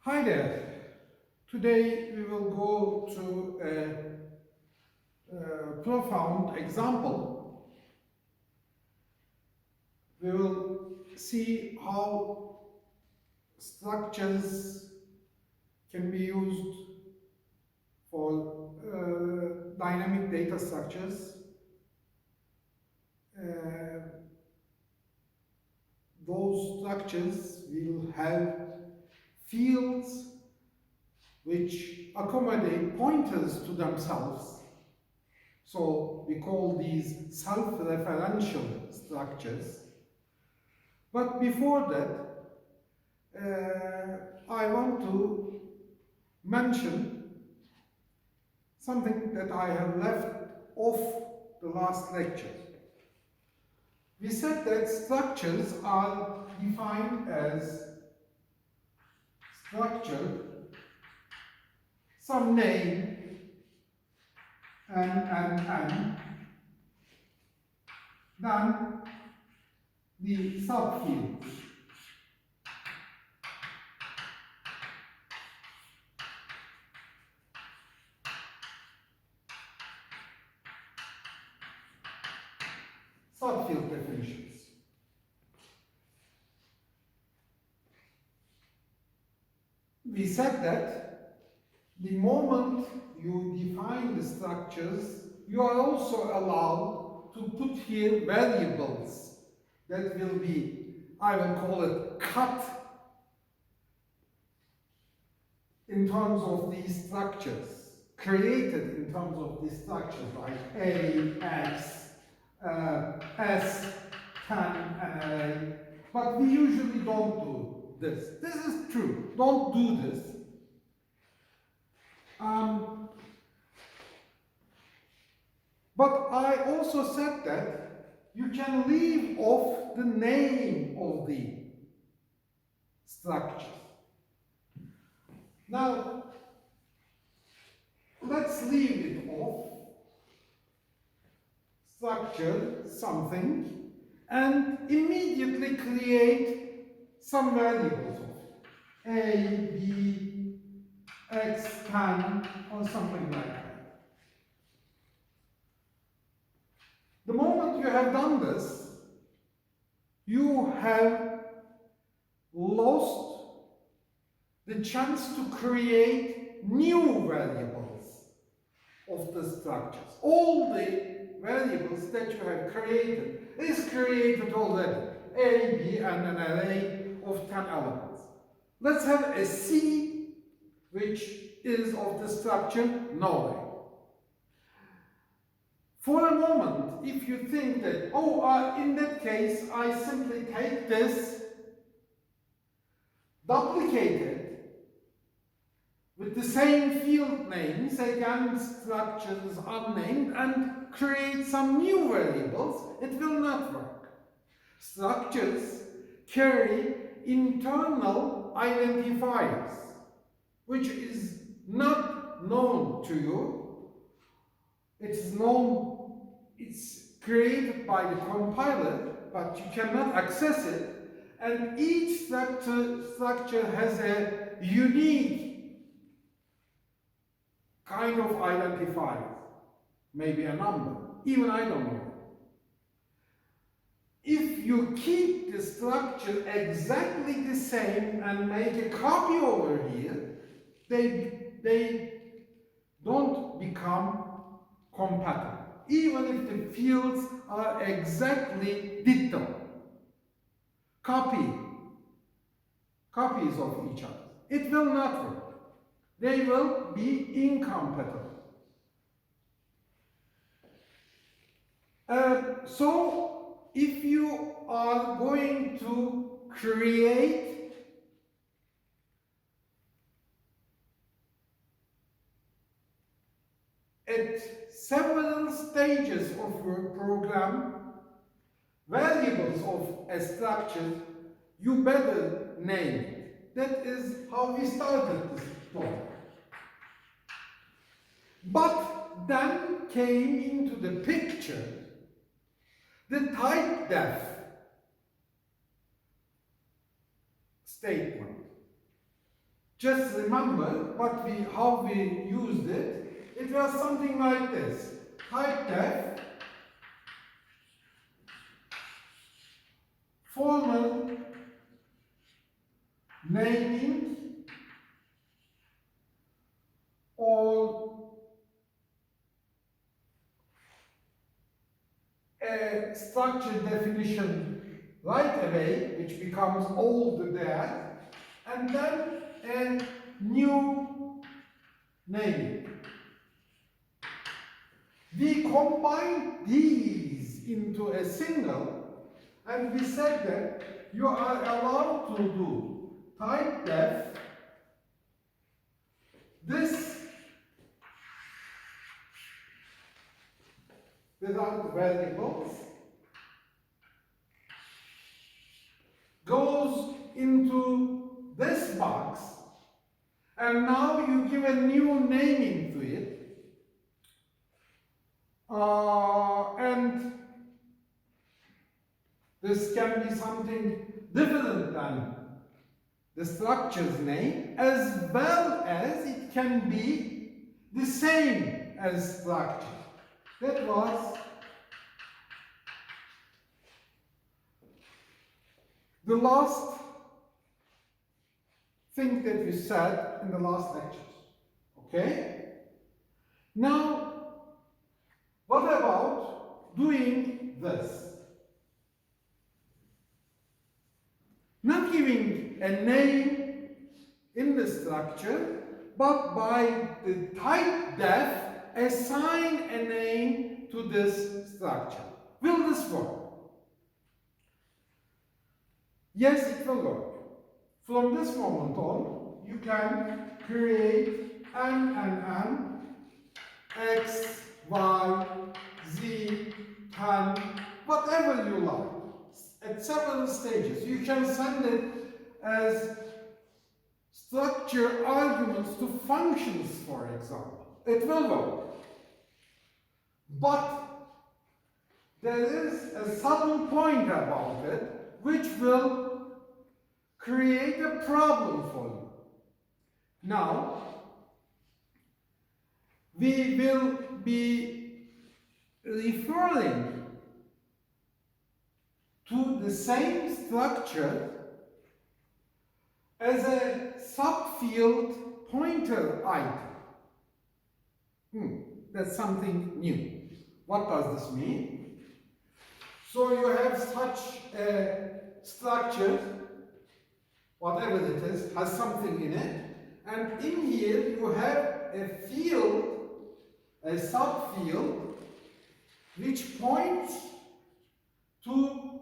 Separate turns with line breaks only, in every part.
Hi there. Today we will go to a profound example. We will see how structures can be used for dynamic data structures. Those structures will have fields which accommodate pointers to themselves. So we call these self-referential structures. But before that, I want to mention something that I have left off the last lecture. We said that structures are defined as structure, some name, and then the subfields. Subfield definitions. We said that the moment you define the structures, you are also allowed to put here variables that will be, I will call it cut in terms of these structures, created in terms of these structures like A, X, S, 10, and array. But we usually don't do this. This is true. Don't do this. But I also said that you can leave off the name of the structure. Now, let's leave it off. Structure something and immediately create some variables of it. A, B, X, 10, or something like that. The moment you have done this, you have lost the chance to create new variables of the structures. All the variables that you have created is created already. A, B, and an array of 10 elements. Let's have a C, which is of the structure knowing. For a moment, if you think that, in that case, I simply take this, duplicate it, with the same field names, again structures unnamed, and create some new variables, it will not work. Structures carry internal identifiers, which is not known to you. It's created by the compiler, but you cannot access it, and each structure has a unique kind of identifier, maybe a number, even I don't know. If you keep the structure exactly the same and make a copy over here, they don't become compatible, even if the fields are exactly ditto. Copies of each other. It will not work. They will be incompatible. So, if you are going to create at several stages of your program variables of a structure, you better name it. That is how we started this talk. But then came into the picture the type def statement. Just remember how we used it. It was something like this. Type def, formal naming or a structure definition right away, which becomes old there, and then a new naming. We combine these into a single, and we said that you are allowed to do type def this without variables goes into this box, and now you give a new naming to it, and this can be something different than the structure's name, as well as it can be the same as structure. That was the last thing that we said in the last lectures. Okay? Now, what about doing this? Not giving a name in the structure, but by the type def, assign a name to this structure. Will this work? Yes, it will work. From this moment on, you can create n, x, y, z, 10, whatever you like, at several stages. You can send it as structure arguments to functions, for example. It will work. But there is a subtle point about it which will create a problem for you. Now, we will be referring to the same structure as a subfield pointer item. That's something new. What does this mean? So you have such a structure, whatever it is, has something in it, and in here you have a field, a subfield, which points to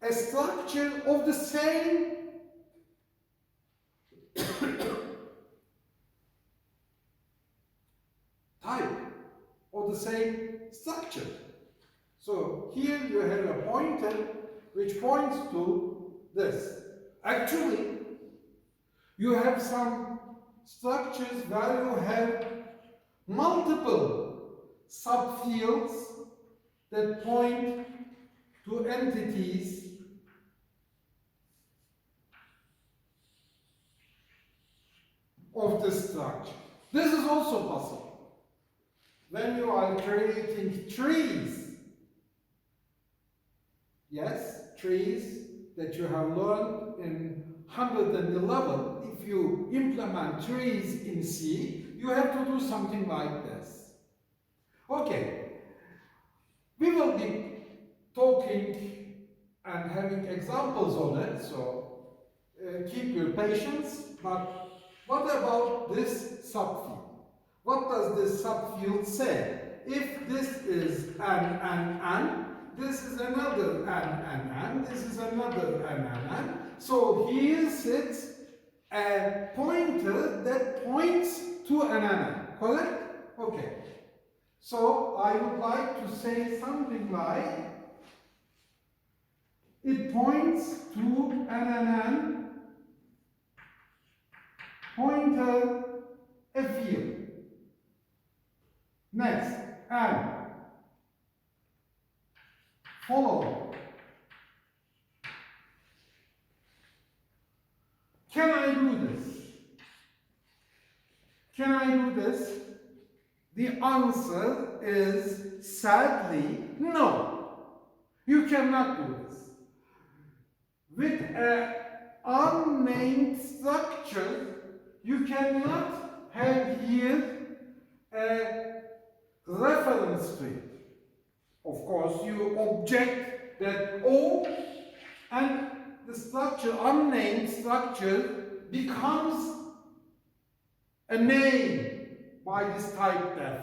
a structure of the same type, or the same structure. So here you have a pointer which points to this. Actually, you have some structures where you have multiple subfields that point to entities of the structure. This is also possible. When you are creating trees, yes, trees that you have learned in 111, if you implement trees in C, you have to do something like this. Okay, we will be talking and having examples on it, so keep your patience. But what about this subfield? What does this subfield say? If this is n, this is another n, this is another n. So here sits a pointer that points to an n, correct? Okay. So I would like to say something like, it points to an pointer a field. Next, and followed Can I do this? Can I do this? The answer is sadly no. You cannot do this. With an unnamed structure, you cannot have here a reference to it. Of course, you object that O and the structure, unnamed structure, becomes a name by this type def.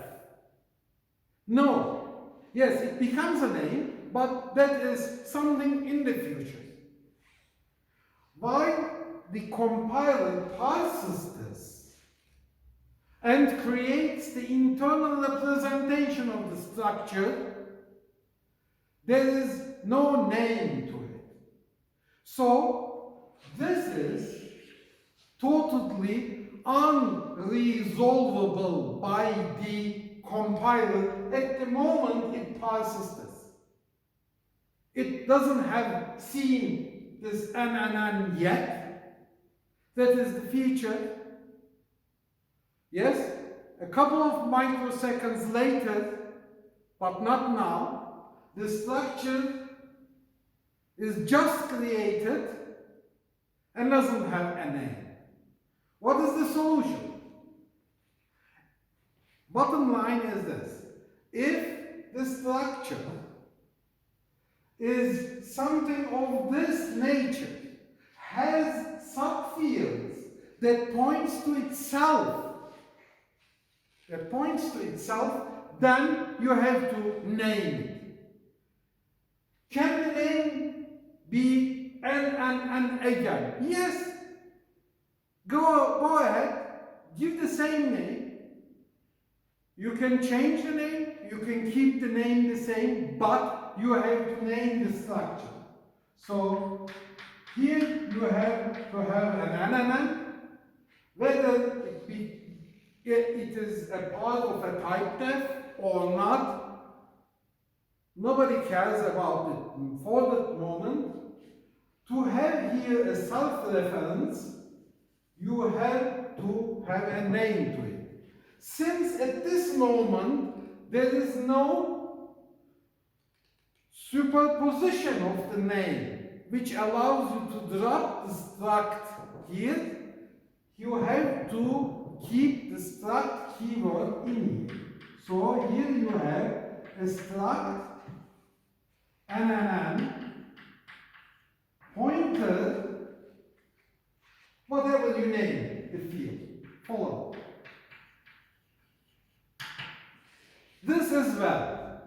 No. Yes, it becomes a name, but that is something in the future. Why the compiler parses this and creates the internal representation of the structure, there is no name to it. So, this is totally unresolvable by the compiler at the moment it parses this. It doesn't have seen this n yet. That is the feature. Yes, a couple of microseconds later, but not now, the structure is just created and doesn't have a name. What is the solution? Bottom line is this. If the structure is something of this nature, has subfields that points to itself, then you have to name it. Can the name be and again? Yes. Go ahead, give the same name. You can change the name, you can keep the name the same, but you have to name the structure. So here you have to have an NNN, whether it is a part of a type def or not, nobody cares about it for the moment. To have here a self-reference, you have to have a name to it. Since at this moment there is no superposition of the name which allows you to drop the struct here, you have to keep the struct keyword in here. So here you have a struct NNN pointer, whatever you name the field. Follow. This as well.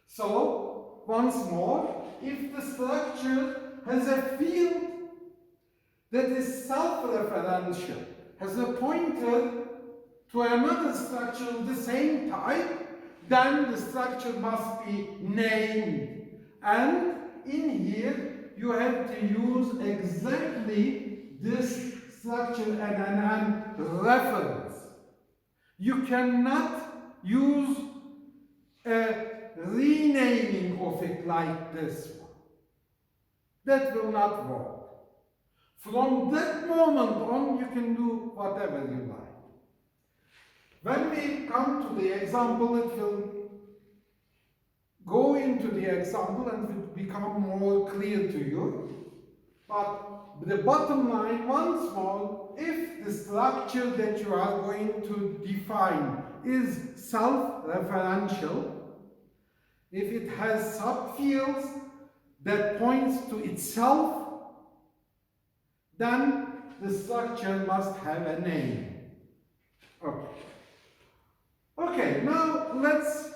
So, once more, if the structure has a field that is self-referential, has a pointer to another structure of the same type, then the structure must be named. And in here, you have to use exactly this structure and an reference. You cannot use a renaming of it like this one. That will not work. From that moment on, you can do whatever you like. When we come to the example, it will go into the example and will become more clear to you. But the bottom line, once more, if the structure that you are going to define is self-referential, if it has subfields that points to itself, then the structure must have a name. Okay, now let's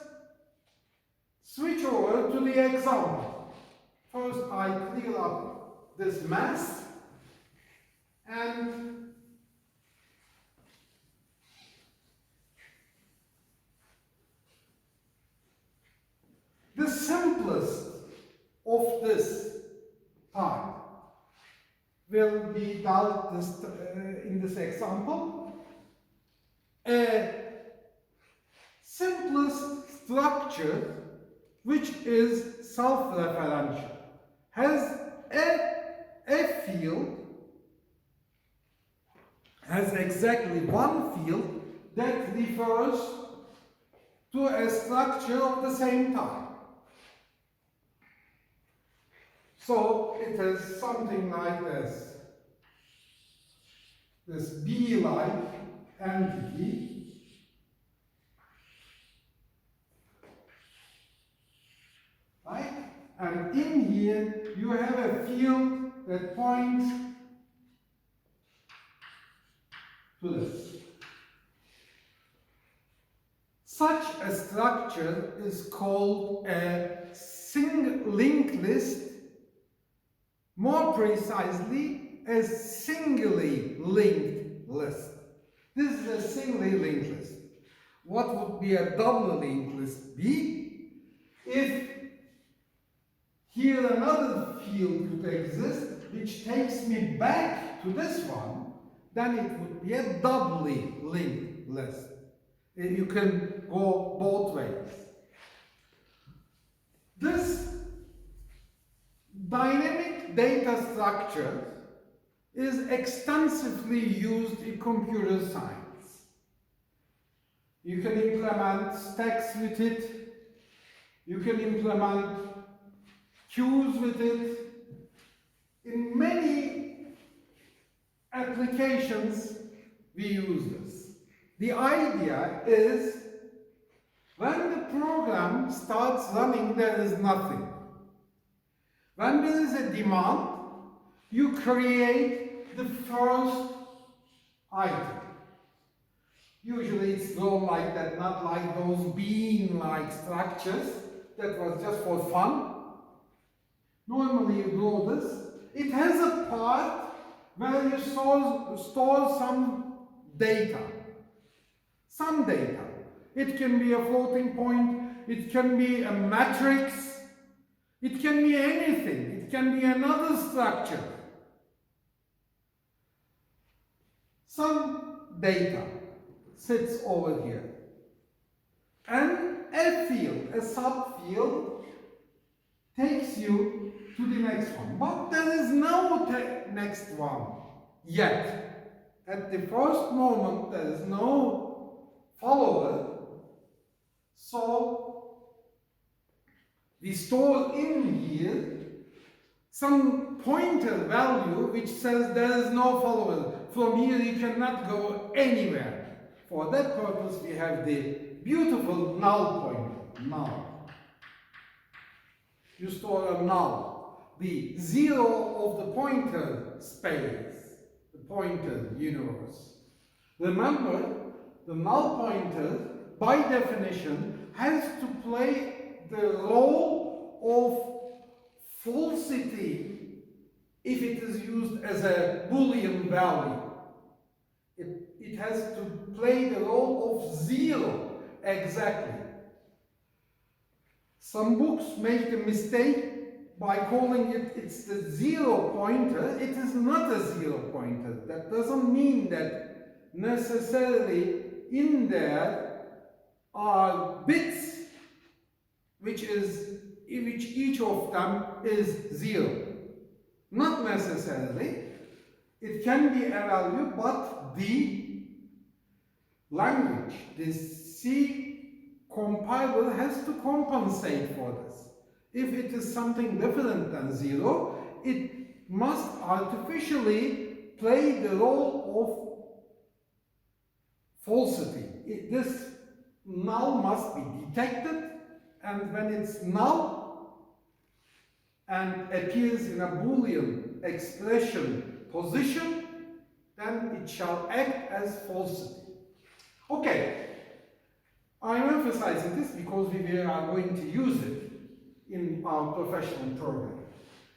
switch over to the example. First, I clear up this mess and the simplest of this part will be dealt in this example. A simplest structure which is self-referential has a field has exactly one field that refers to a structure of the same type. So it is something like this. This B-like entity right? And in here you have a field that points to this. Such a structure is called a linked list, more precisely a singly linked list. This is a singly linked list. What would be a double linked list be? If here another field would exist which takes me back to this one, then it would be a doubly linked list. You can go both ways. This dynamic data structure is extensively used in computer science. You can implement stacks with it, you can implement queues with it. In many applications we use this. The idea is when the program starts running, there is nothing. When there is a demand, you create the first item. Usually it's drawn like that, not like those bean-like structures. That was just for fun. Normally you draw this. It has a part where you store some data. Some data. It can be a floating point, it can be a matrix, it can be anything, it can be another structure. Some data sits over here. And a field, a subfield, takes you to the next one. But there is no next one yet. At the first moment, there is no follower. So we store in here some pointer value which says there is no follower. From here you cannot go anywhere. For that purpose we have the beautiful null pointer, null. You store a null, the zero of the pointer space, the pointer universe. Remember, the null pointer, by definition, has to play the role of falsity if it is used as a Boolean value. It has to play the role of zero exactly. Some books make the mistake by calling it's the zero pointer. It is not a zero pointer. That doesn't mean that necessarily in there are bits which each of them is zero. Not necessarily. It can be a value, but the language, the C compiler has to compensate for this. If it is something different than zero, it must artificially play the role of falsity. This null must be detected, and when it's null and appears in a Boolean expression position, then it shall act as falsity. Okay, I'm emphasizing this because we are going to use it in our professional program.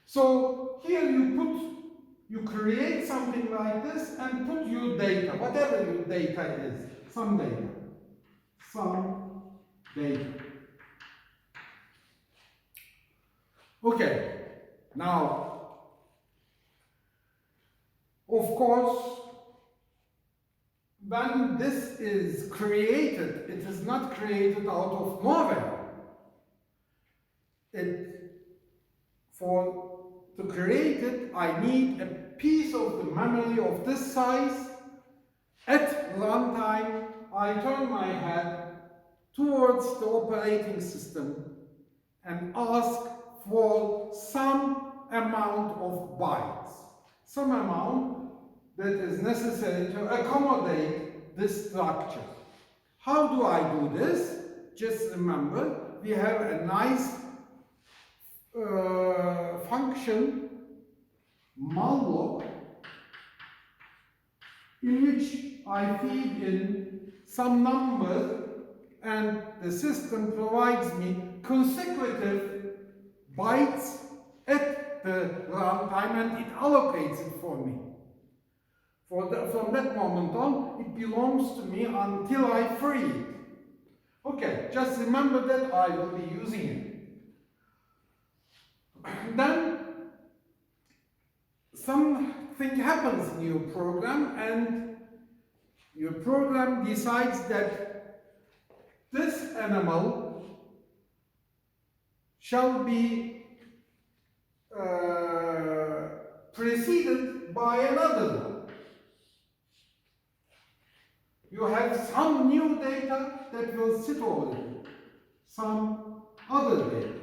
So here you create something like this and put your data, whatever your data is, some data. Okay, now, of course, when this is created, it is not created out of nowhere. To create it, I need a piece of the memory of this size At runtime, I turn my head towards the operating system and ask for some amount of bytes, some amount that is necessary to accommodate this structure. How do I do this? Just remember, we have a nice function, malloc, in which I feed in some number and the system provides me consecutive bytes at the runtime and it allocates it for me. From that moment on, it belongs to me until I free it. Okay, just remember that I will be using it. Then something happens in your program and your program decides that this animal shall be preceded by another one. You have some new data that will sit over here, some other data.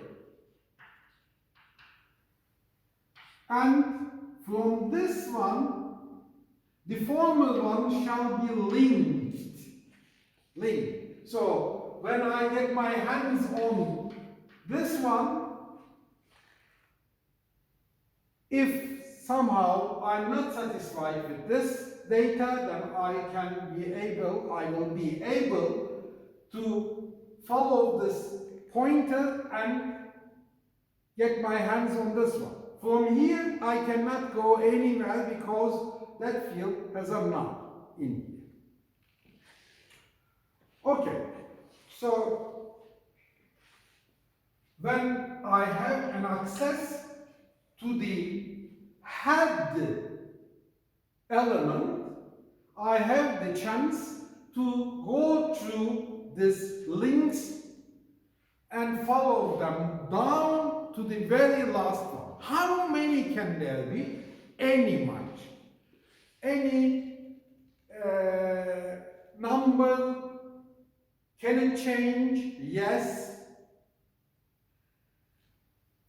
And from this one, the former one shall be linked. So, when I get my hands on this one, if somehow I'm not satisfied with this data, then I will be able to follow this pointer and get my hands on this one. From here, I cannot go anywhere because that field has a null in here. Okay, so when I have an access to the head element, I have the chance to go through these links and follow them down to the very last one. How many can there be? Any much. Any number. Can it change? Yes.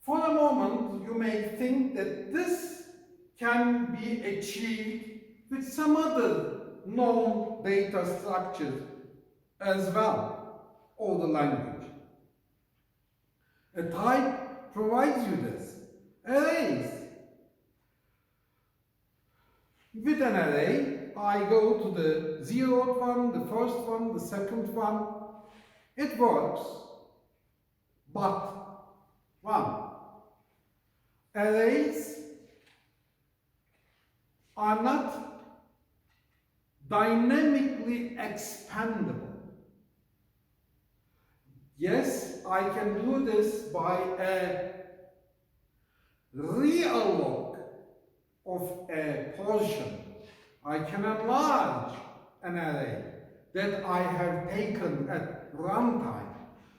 For a moment, you may think that this can be achieved with some other known data structure as well, or the language. A type provides you this. Arrays. With an array, I go to the 0th one, the first one, the second one. It works. But, one, arrays are not dynamically expandable. Yes, I can do this by a realloc of a portion. I can enlarge an array that I have taken at runtime.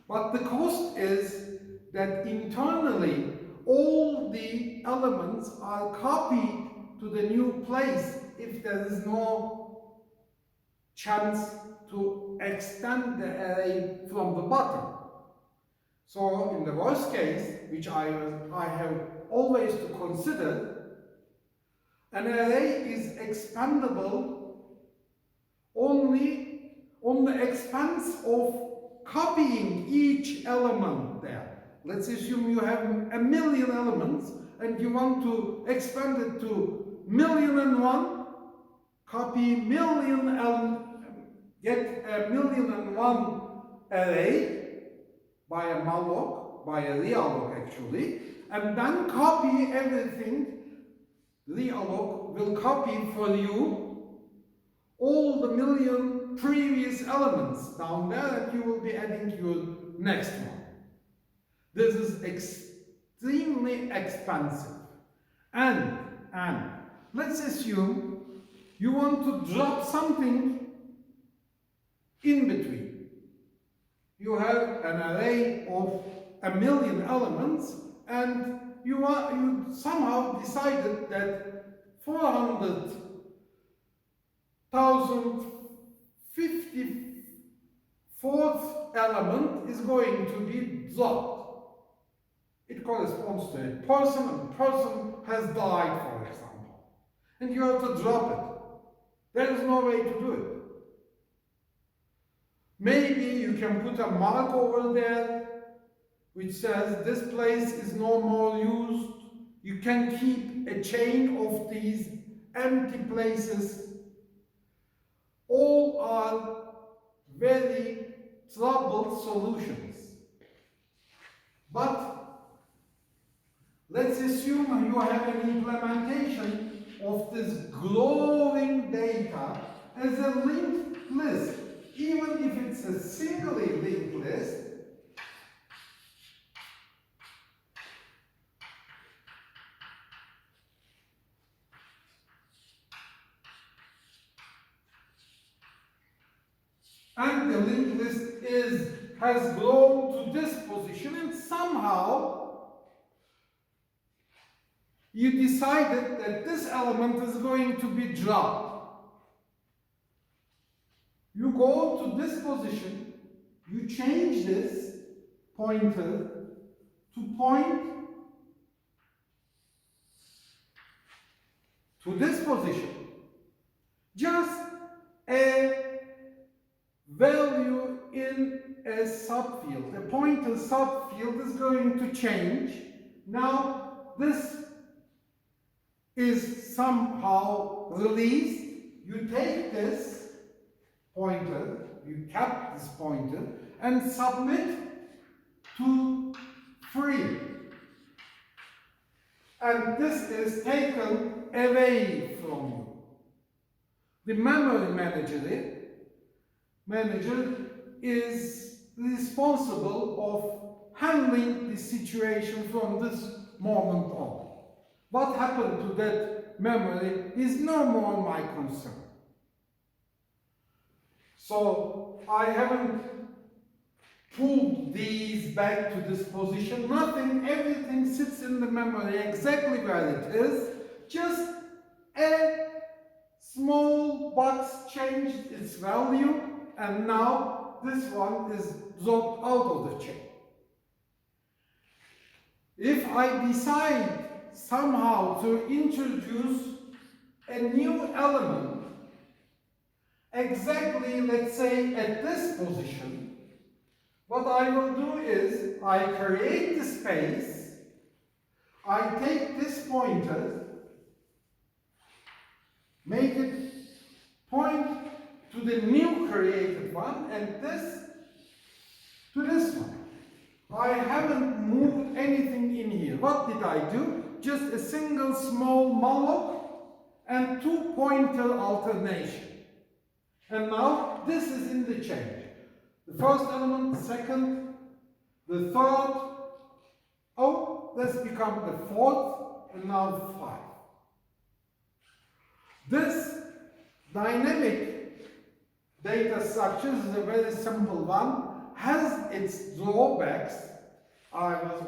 But the cost is that internally all the elements are copied to the new place if there is no chance to extend the array from the bottom. So in the worst case, which I have always to consider, an array is expandable only on the expense of copying each element there. Let's assume you have 1,000,000 elements and you want to expand it to 1,000,001, copy get a 1,000,001 array by a malloc, by a realloc actually, and then copy everything. Realloc will copy for you all the 1,000,000 previous elements down there that you will be adding to your next one. This is extremely expensive. And let's assume you want to drop something in between. You have an array of 1,000,000 elements and you somehow decided that 400 1054th element is going to be dropped. It corresponds to a person, and the person has died, for example. And you have to drop it. There is no way to do it. Maybe you can put a mark over there which says this place is no more used. You can keep a chain of these empty places. All are very troubled solutions. But let's assume you have an implementation of this growing data as a linked list. Even if it's a singly linked list, and the linked list has grown to this position, and somehow you decided that this element is going to be dropped. You go to this position, you change this pointer to point to this position. Just a value in a subfield. The pointer subfield is going to change. Now this is somehow released. You take this pointer, you kept this pointer, and submit to free. And this is taken away from you. The memory manager is responsible of handling the situation from this moment on. What happened to that memory is no more my concern. So I haven't pulled these back to this position. Nothing, everything sits in the memory exactly where it is. Just a small box changed its value, and now this one is dropped out of the chain. If I decide somehow to introduce a new element exactly, let's say, at this position, what I will do is I create the space, I take this pointer, make it point to the new created one, and this to this one. I haven't moved anything in here. What did I do? Just a single small malloc and two pointer alternation. And now this is in the chain. The first element, the second, the third. Oh, this becomes the fourth, and now 5. This dynamic data structure is a very simple one, has its drawbacks. I was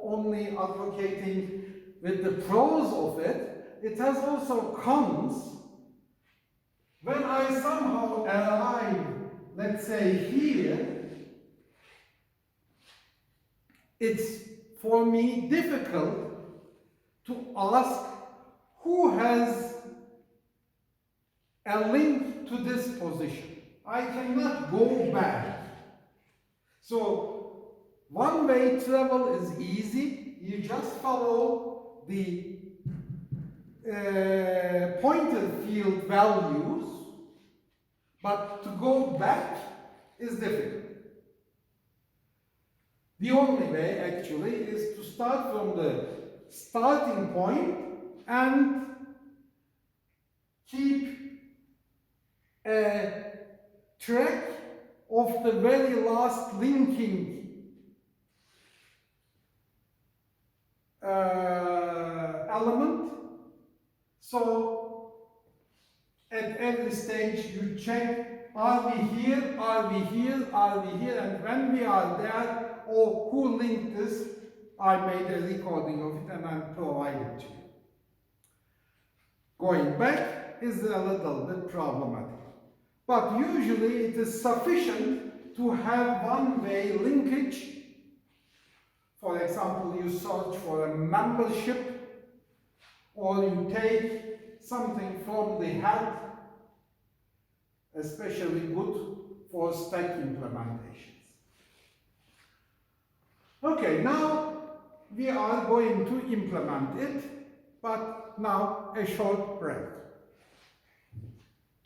only advocating with the pros of it. It has also cons. When I somehow arrive, let's say here, it's for me difficult to ask who has a link to this position. I cannot go back. So one-way travel is easy. You just follow the pointer field values, but to go back is difficult. The only way actually is to start from the starting point and keep a track of the very last linking element. So at every stage you check, are we here, are we here, are we here, and when we are there, or who linked this, I made a recording of it and I'm providing to you. Going back, is a little bit problematic. But usually it is sufficient to have one-way linkage. For example, you search for a membership, or you take something from the head, especially good for stack implementations. Okay, now we are going to implement it, but now a short break.